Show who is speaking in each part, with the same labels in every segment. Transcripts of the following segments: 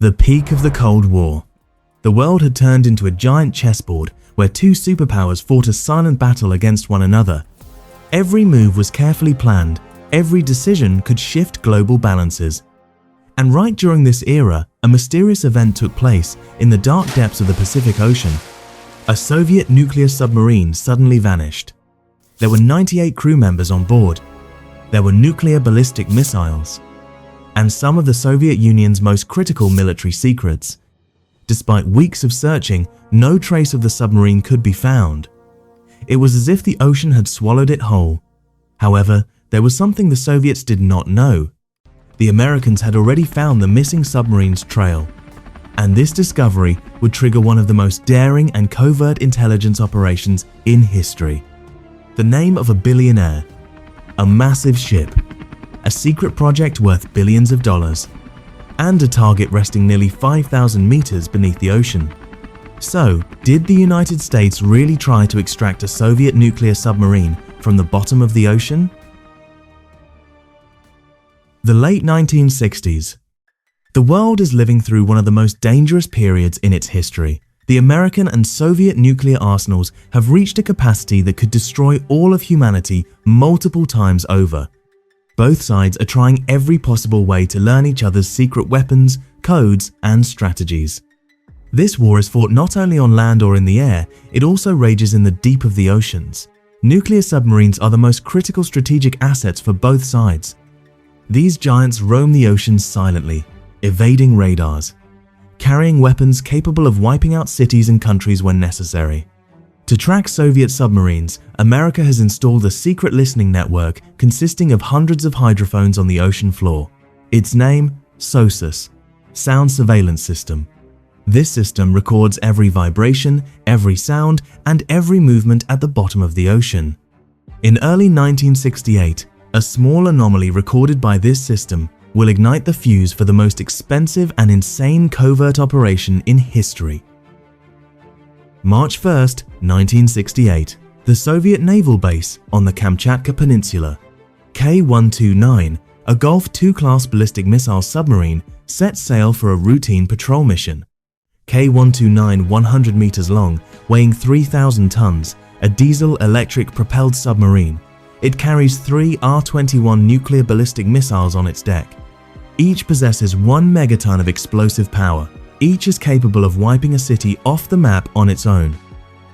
Speaker 1: The peak of the Cold War. The world had turned into a giant chessboard where two superpowers fought a silent battle against one another. Every move was carefully planned, every decision could shift global balances. And right during this era, a mysterious event took place in the dark depths of the Pacific Ocean. A Soviet nuclear submarine suddenly vanished. There were 98 crew members on board. There were nuclear ballistic missiles, and some of the Soviet Union's most critical military secrets. Despite weeks of searching, no trace of the submarine could be found. It was as if the ocean had swallowed it whole. However, there was something the Soviets did not know. The Americans had already found the missing submarine's trail, and this discovery would trigger one of the most daring and covert intelligence operations in history. The name of a billionaire, a massive ship, a secret project worth billions of dollars, and a target resting nearly 5,000 meters beneath the ocean. So, did the United States really try to extract a Soviet nuclear submarine from the bottom of the ocean? The late 1960s. The world is living through one of the most dangerous periods in its history. The American and Soviet nuclear arsenals have reached a capacity that could destroy all of humanity multiple times over. Both sides are trying every possible way to learn each other's secret weapons, codes, and strategies. This war is fought not only on land or in the air, it also rages in the deep of the oceans. Nuclear submarines are the most critical strategic assets for both sides. These giants roam the oceans silently, evading radars, carrying weapons capable of wiping out cities and countries when necessary. To track Soviet submarines, America has installed a secret listening network consisting of hundreds of hydrophones on the ocean floor. Its name, SOSUS, Sound Surveillance System. This system records every vibration, every sound, and every movement at the bottom of the ocean. In early 1968, a small anomaly recorded by this system will ignite the fuse for the most expensive and insane covert operation in history. March 1, 1968, the Soviet naval base on the Kamchatka Peninsula, K-129, a Golf II-class ballistic missile submarine, set sail for a routine patrol mission. K-129, 100 meters long, weighing 3,000 tons, a diesel-electric propelled submarine. It carries 3 R-21 nuclear ballistic missiles on its deck. Each possesses 1 megaton of explosive power. Each is capable of wiping a city off the map on its own.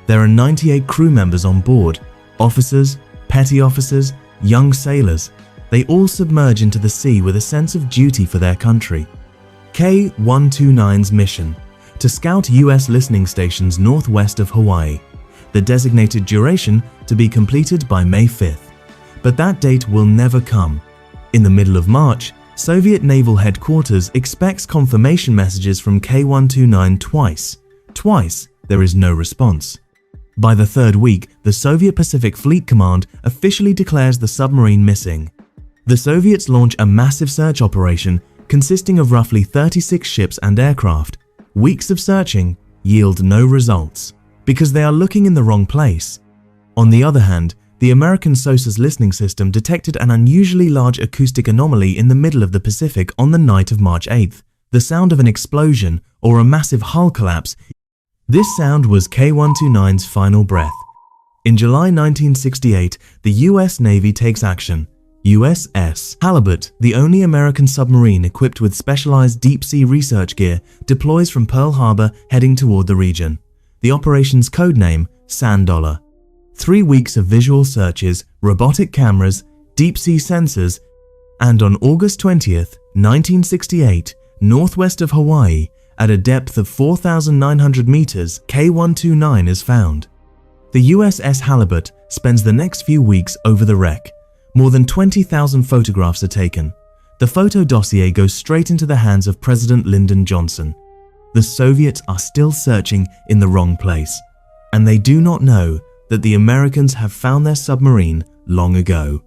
Speaker 1: There are 98 crew members on board, officers, petty officers, young sailors. They all submerge into the sea with a sense of duty for their country. K-129's mission: to scout US listening stations northwest of Hawaii. The designated duration to be completed by May 5th. But that date will never come. In the middle of March, Soviet Naval Headquarters expects confirmation messages from K-129 twice. Twice, there is no response. By the third week, the Soviet Pacific Fleet Command officially declares the submarine missing. The Soviets launch a massive search operation consisting of roughly 36 ships and aircraft. Weeks of searching yield no results because they are looking in the wrong place. On the other hand, the American SOSUS listening system detected an unusually large acoustic anomaly in the middle of the Pacific on the night of March 8th, the sound of an explosion or a massive hull collapse. This sound was K-129's final breath. In July 1968, the US Navy takes action. USS Halibut, the only American submarine equipped with specialized deep-sea research gear, deploys from Pearl Harbor heading toward the region. The operation's codename, Sand Dollar. 3 weeks of visual searches, robotic cameras, deep-sea sensors, and on August 20th, 1968, northwest of Hawaii, at a depth of 4,900 meters, K-129 is found. The USS Halibut spends the next few weeks over the wreck. More than 20,000 photographs are taken. The photo dossier goes straight into the hands of President Lyndon Johnson. The Soviets are still searching in the wrong place, and they do not know that the Americans have found their submarine long ago.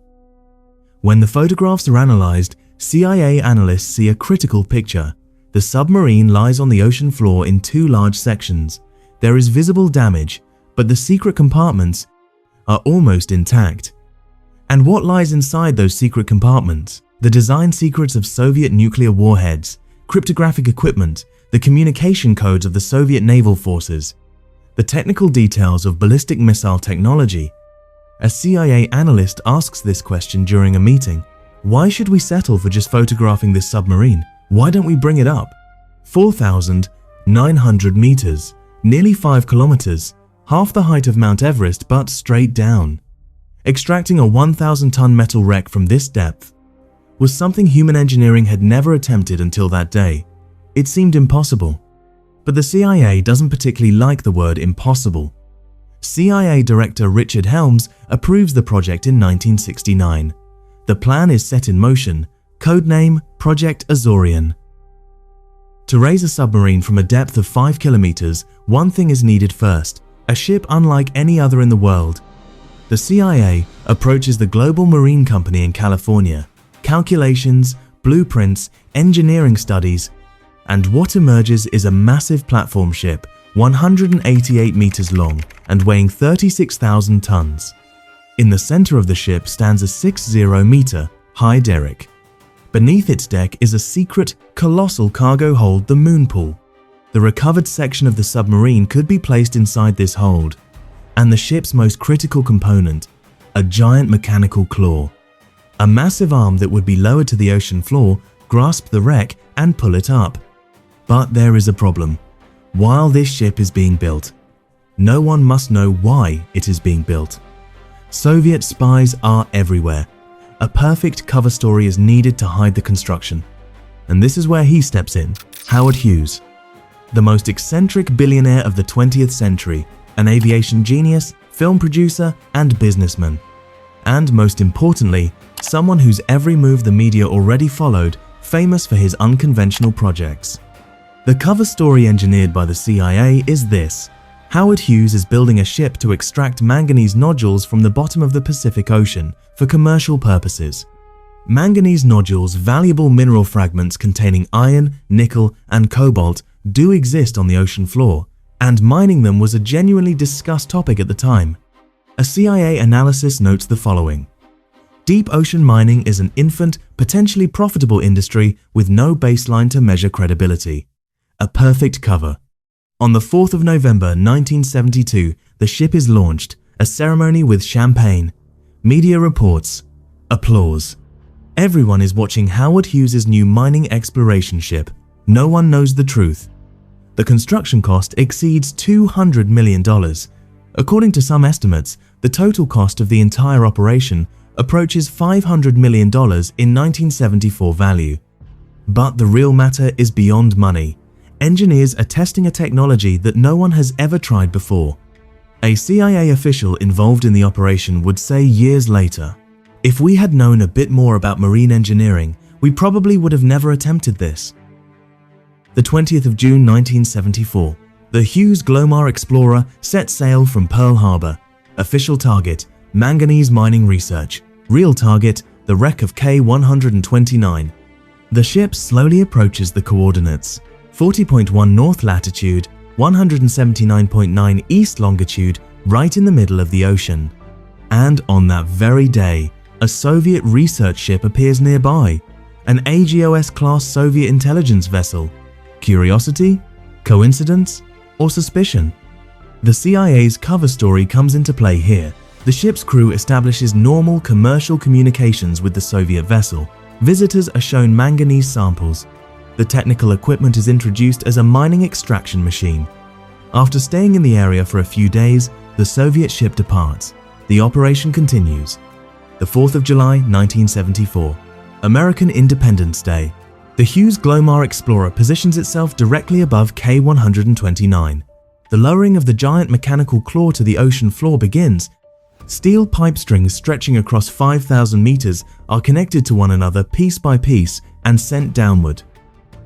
Speaker 1: When the photographs are analyzed, CIA analysts see a critical picture. The submarine lies on the ocean floor in 2 large sections. There is visible damage, but the secret compartments are almost intact. And what lies inside those secret compartments? The design secrets of Soviet nuclear warheads, cryptographic equipment, the communication codes of the Soviet naval forces, the technical details of ballistic missile technology. A CIA analyst asks this question during a meeting. Why should we settle for just photographing this submarine? Why don't we bring it up? 4,900 meters, nearly 5 kilometers, half the height of Mount Everest but straight down. Extracting a 1,000-ton metal wreck from this depth was something human engineering had never attempted until that day. It seemed impossible. But the CIA doesn't particularly like the word impossible. CIA Director Richard Helms approves the project in 1969. The plan is set in motion, codename Project Azorian. To raise a submarine from a depth of 5 kilometers, one thing is needed first, a ship unlike any other in the world. The CIA approaches the Global Marine Company in California. Calculations, blueprints, engineering studies, and what emerges is a massive platform ship, 188 meters long and weighing 36,000 tons. In the center of the ship stands a 60-meter high derrick. Beneath its deck is a secret, colossal cargo hold, the moon pool. The recovered section of the submarine could be placed inside this hold, and the ship's most critical component, a giant mechanical claw. A massive arm that would be lowered to the ocean floor, grasp the wreck and pull it up. But there is a problem. While this ship is being built, no one must know why it is being built. Soviet spies are everywhere. A perfect cover story is needed to hide the construction. And this is where he steps in, Howard Hughes. The most eccentric billionaire of the 20th century, an aviation genius, film producer, and businessman. And most importantly, someone whose every move the media already followed, famous for his unconventional projects. The cover story engineered by the CIA is this. Howard Hughes is building a ship to extract manganese nodules from the bottom of the Pacific Ocean for commercial purposes. Manganese nodules, valuable mineral fragments containing iron, nickel, and cobalt, do exist on the ocean floor, and mining them was a genuinely discussed topic at the time. A CIA analysis notes the following. Deep ocean mining is an infant, potentially profitable industry with no baseline to measure credibility. A perfect cover. On the 4th of November 1972, the ship is launched, a ceremony with champagne. Media reports. Applause. Everyone is watching Howard Hughes' new mining exploration ship. No one knows the truth. The construction cost exceeds $200 million. According to some estimates, the total cost of the entire operation approaches $500 million in 1974 value. But the real matter is beyond money. Engineers are testing a technology that no one has ever tried before. A CIA official involved in the operation would say years later, "If we had known a bit more about marine engineering, we probably would have never attempted this." The 20th of June 1974, the Hughes Glomar Explorer set sail from Pearl Harbor. Official target, manganese mining research. Real target, the wreck of K-129. The ship slowly approaches the coordinates. 40.1 north latitude, 179.9 east longitude, right in the middle of the ocean. And on that very day, a Soviet research ship appears nearby, an AGOS-class Soviet intelligence vessel. Curiosity? Coincidence? Or suspicion? The CIA's cover story comes into play here. The ship's crew establishes normal commercial communications with the Soviet vessel. Visitors are shown manganese samples. The technical equipment is introduced as a mining extraction machine. After staying in the area for a few days, the Soviet ship departs. The operation continues. The 4th of July, 1974, American Independence Day. The Hughes Glomar Explorer positions itself directly above K-129. The lowering of the giant mechanical claw to the ocean floor begins. Steel pipe strings stretching across 5,000 meters are connected to one another piece by piece and sent downward.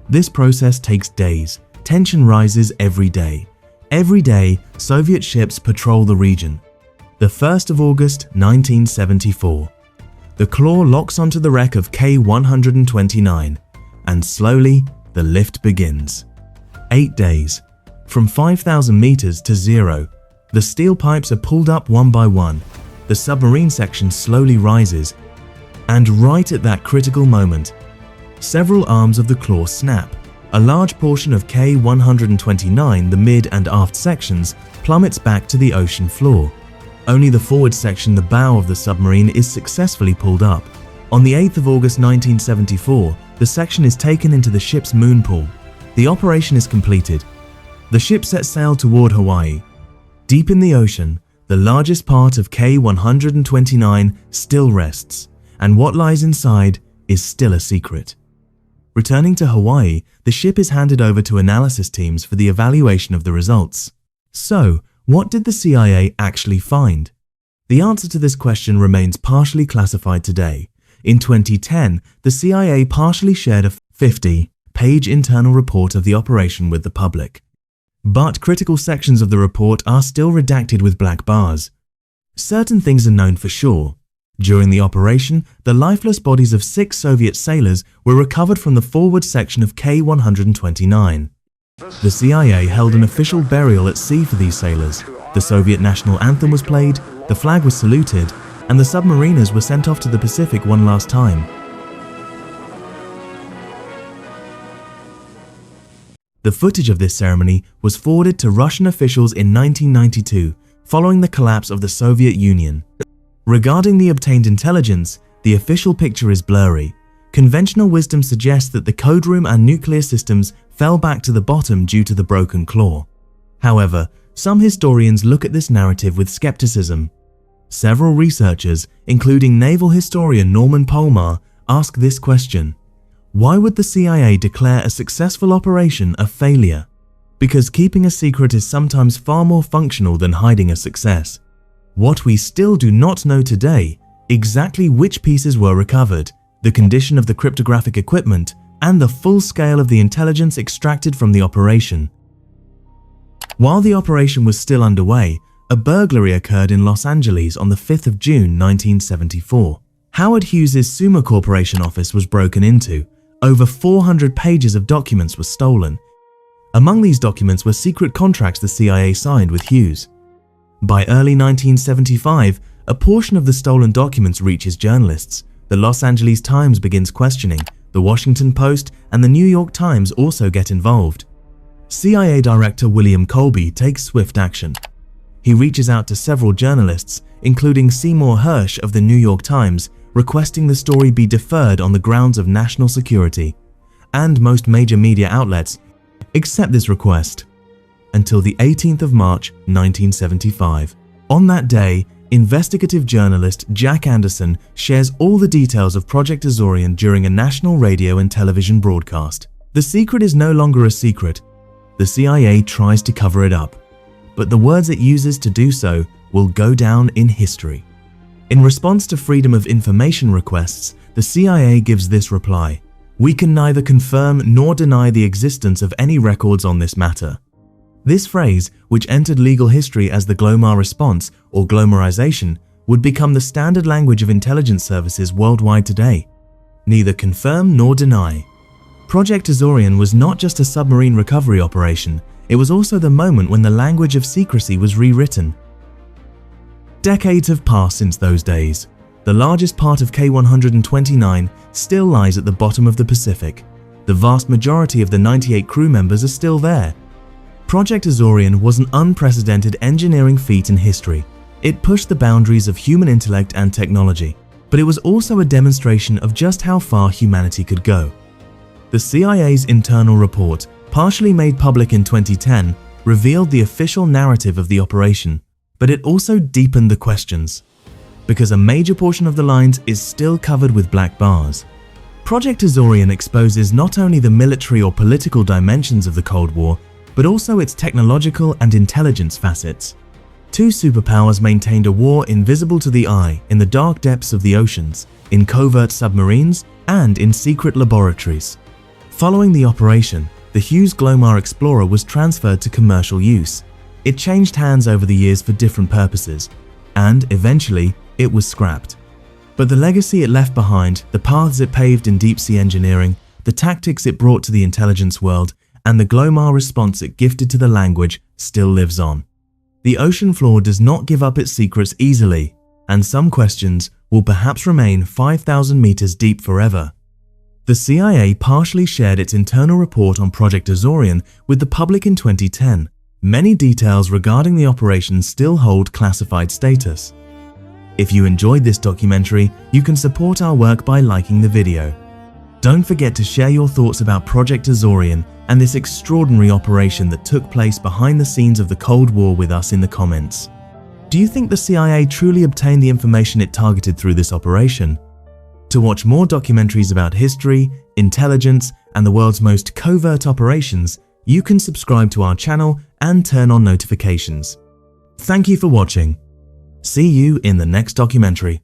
Speaker 1: This process takes days. Tension rises every day. Every day, Soviet ships patrol the region. The 1st of August, 1974. The claw locks onto the wreck of K-129, and slowly, the lift begins. 8 days. From 5,000 meters to zero, the steel pipes are pulled up one by one. The submarine section slowly rises, and right at that critical moment, several arms of the claw snap. A large portion of K-129, the mid and aft sections, plummets back to the ocean floor. Only the forward section, the bow of the submarine, is successfully pulled up. On the 8th of August 1974, the section is taken into the ship's moon pool. The operation is completed. The ship sets sail toward Hawaii. Deep in the ocean, the largest part of K-129 still rests, and what lies inside is still a secret. Returning to Hawaii, the ship is handed over to analysis teams for the evaluation of the results. So, what did the CIA actually find? The answer to this question remains partially classified today. In 2010, the CIA partially shared a 50-page internal report of the operation with the public. But critical sections of the report are still redacted with black bars. Certain things are known for sure. During the operation, the lifeless bodies of 6 Soviet sailors were recovered from the forward section of K-129. The CIA held an official burial at sea for these sailors. The Soviet national anthem was played, the flag was saluted, and the submariners were sent off to the Pacific one last time. The footage of this ceremony was forwarded to Russian officials in 1992, following the collapse of the Soviet Union. Regarding the obtained intelligence, the official picture is blurry. Conventional wisdom suggests that the code room and nuclear systems fell back to the bottom due to the broken claw. However, some historians look at this narrative with skepticism. Several researchers, including naval historian Norman Polmar, ask this question: why would the CIA declare a successful operation a failure? Because keeping a secret is sometimes far more functional than hiding a success. What we still do not know today, exactly which pieces were recovered, the condition of the cryptographic equipment, and the full scale of the intelligence extracted from the operation. While the operation was still underway, a burglary occurred in Los Angeles on the 5th of June 1974. Howard Hughes' Summa Corporation office was broken into. Over 400 pages of documents were stolen. Among these documents were secret contracts the CIA signed with Hughes. By early 1975, a portion of the stolen documents reaches journalists. The Los Angeles Times begins questioning. The Washington Post and the New York Times also get involved. CIA Director William Colby takes swift action. He reaches out to several journalists, including Seymour Hersh of the New York Times, requesting the story be deferred on the grounds of national security, and most major media outlets accept this request until the 18th of March 1975. On that day, investigative journalist Jack Anderson shares all the details of Project Azorian during a national radio and television broadcast. The secret is no longer a secret. The CIA tries to cover it up, but the words it uses to do so will go down in history. In response to Freedom of Information requests, the CIA gives this reply: "We can neither confirm nor deny the existence of any records on this matter." This phrase, which entered legal history as the Glomar response or Glomarization, would become the standard language of intelligence services worldwide today. Neither confirm nor deny. Project Azorian was not just a submarine recovery operation, it was also the moment when the language of secrecy was rewritten. Decades have passed since those days. The largest part of K-129 still lies at the bottom of the Pacific. The vast majority of the 98 crew members are still there. Project Azorian was an unprecedented engineering feat in history. It pushed the boundaries of human intellect and technology, but it was also a demonstration of just how far humanity could go. The CIA's internal report, partially made public in 2010, revealed the official narrative of the operation, but it also deepened the questions, because a major portion of the lines is still covered with black bars. Project Azorian exposes not only the military or political dimensions of the Cold War, but also its technological and intelligence facets. Two superpowers maintained a war invisible to the eye in the dark depths of the oceans, in covert submarines, and in secret laboratories. Following the operation, the Hughes Glomar Explorer was transferred to commercial use. It changed hands over the years for different purposes, and eventually it was scrapped. But the legacy it left behind, the paths it paved in deep-sea engineering, the tactics it brought to the intelligence world, and the Glomar response it gifted to the language still lives on. The ocean floor does not give up its secrets easily, and some questions will perhaps remain 5,000 meters deep forever. The CIA partially shared its internal report on Project Azorian with the public in 2010. Many details regarding the operation still hold classified status. If you enjoyed this documentary, you can support our work by liking the video. Don't forget to share your thoughts about Project Azorian and this extraordinary operation that took place behind the scenes of the Cold War with us in the comments. Do you think the CIA truly obtained the information it targeted through this operation? To watch more documentaries about history, intelligence, and the world's most covert operations, you can subscribe to our channel and turn on notifications. Thank you for watching. See you in the next documentary.